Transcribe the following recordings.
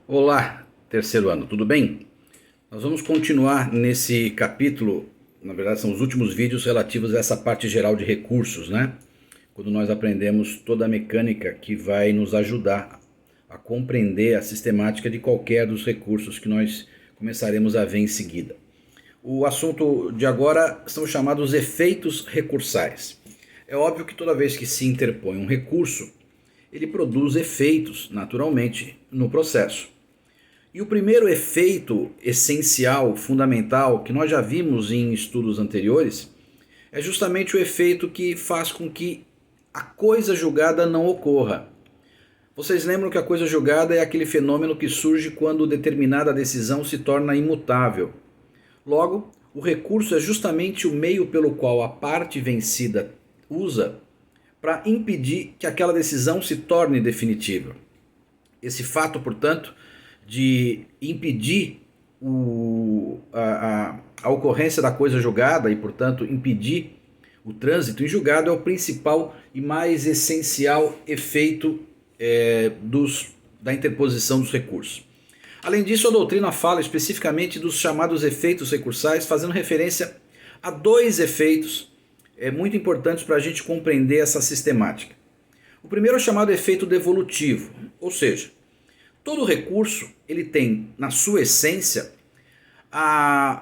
Olá, terceiro ano, tudo bem? Nós vamos continuar nesse capítulo, na verdade são os últimos vídeos relativos a essa parte geral de recursos, né? Quando nós aprendemos toda a mecânica que vai nos ajudar a compreender a sistemática de qualquer dos recursos que nós começaremos a ver em seguida. O assunto de agora são chamados efeitos recursais. É óbvio que toda vez que se interpõe um recurso, ele produz efeitos, naturalmente, no processo. E o primeiro efeito essencial, fundamental, que nós já vimos em estudos anteriores, é justamente o efeito que faz com que a coisa julgada não ocorra. Vocês lembram que a coisa julgada é aquele fenômeno que surge quando determinada decisão se torna imutável. Logo, o recurso é justamente o meio pelo qual a parte vencida usa para impedir que aquela decisão se torne definitiva. Esse fato, portanto, de impedir a ocorrência da coisa julgada e, portanto, impedir o trânsito em julgado é o principal e mais essencial efeito da interposição dos recursos. Além disso, a doutrina fala especificamente dos chamados efeitos recursais, fazendo referência a dois efeitos muito importantes para a gente compreender essa sistemática. O primeiro é o chamado efeito devolutivo, ou seja, todo recurso ele tem na sua essência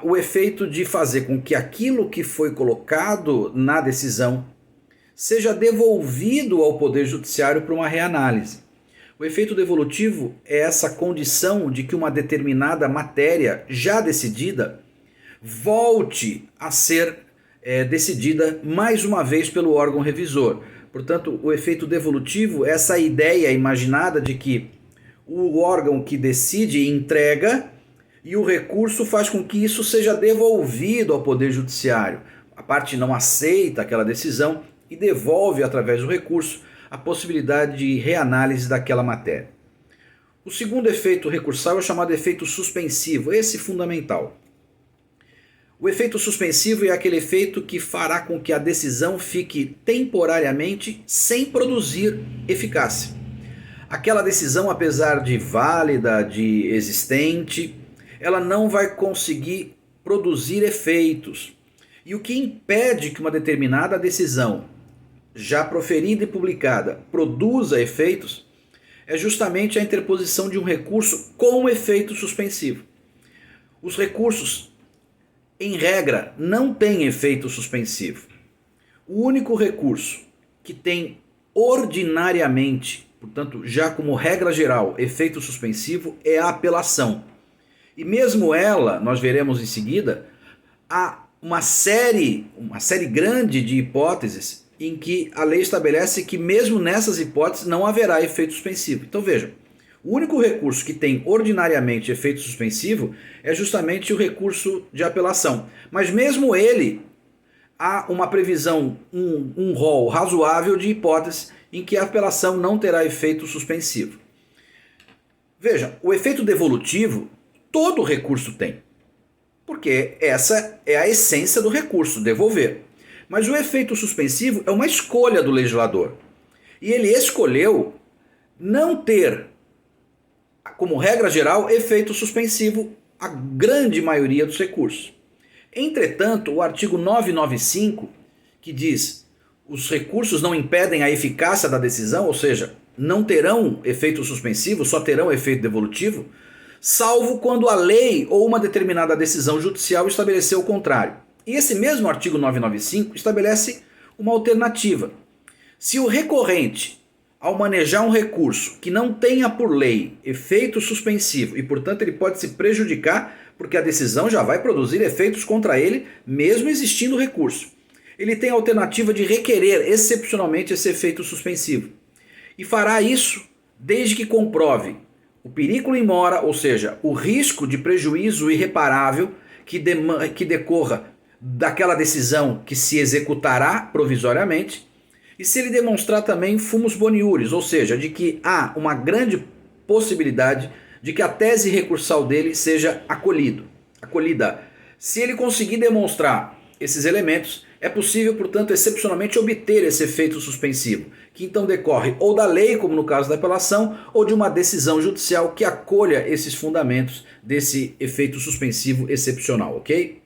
o efeito de fazer com que aquilo que foi colocado na decisão seja devolvido ao Poder Judiciário para uma reanálise. O efeito devolutivo é essa condição de que uma determinada matéria já decidida volte a ser decidida mais uma vez pelo órgão revisor. Portanto, o efeito devolutivo é essa ideia imaginada de que o órgão que decide entrega e o recurso faz com que isso seja devolvido ao Poder Judiciário. A parte não aceita aquela decisão e devolve através do recurso a possibilidade de reanálise daquela matéria. O segundo efeito recursal é o chamado efeito suspensivo, esse fundamental. O efeito suspensivo é aquele efeito que fará com que a decisão fique temporariamente sem produzir eficácia. Aquela decisão, apesar de válida, de existente, ela não vai conseguir produzir efeitos. E o que impede que uma determinada decisão, já proferida e publicada, produza efeitos, é justamente a interposição de um recurso com efeito suspensivo. Os recursos, em regra, não têm efeito suspensivo. O único recurso que tem ordinariamente, portanto, já como regra geral, efeito suspensivo é a apelação. E mesmo ela, nós veremos em seguida, há uma série grande de hipóteses em que a lei estabelece que mesmo nessas hipóteses não haverá efeito suspensivo. Então vejam, o único recurso que tem ordinariamente efeito suspensivo é justamente o recurso de apelação. Mas mesmo ele, há uma previsão, um rol razoável de hipóteses em que a apelação não terá efeito suspensivo. Veja, o efeito devolutivo todo recurso tem, porque essa é a essência do recurso, devolver. Mas o efeito suspensivo é uma escolha do legislador. E ele escolheu não ter, como regra geral, efeito suspensivo a grande maioria dos recursos. Entretanto, o artigo 995, que diz os recursos não impedem a eficácia da decisão, ou seja, não terão efeito suspensivo, só terão efeito devolutivo, salvo quando a lei ou uma determinada decisão judicial estabeleceu o contrário. E esse mesmo artigo 995 estabelece uma alternativa. Se o recorrente, ao manejar um recurso que não tenha por lei efeito suspensivo e, portanto, ele pode se prejudicar porque a decisão já vai produzir efeitos contra ele, mesmo existindo o recurso, ele tem a alternativa de requerer excepcionalmente esse efeito suspensivo. E fará isso desde que comprove o periculum in mora, ou seja, o risco de prejuízo irreparável que decorra daquela decisão que se executará provisoriamente, e se ele demonstrar também fumus boniuris, ou seja, de que há uma grande possibilidade de que a tese recursal dele seja acolhida. Se ele conseguir demonstrar esses elementos, É possível, portanto, excepcionalmente obter esse efeito suspensivo, que então decorre ou da lei, como no caso da apelação, ou de uma decisão judicial que acolha esses fundamentos desse efeito suspensivo excepcional, ok?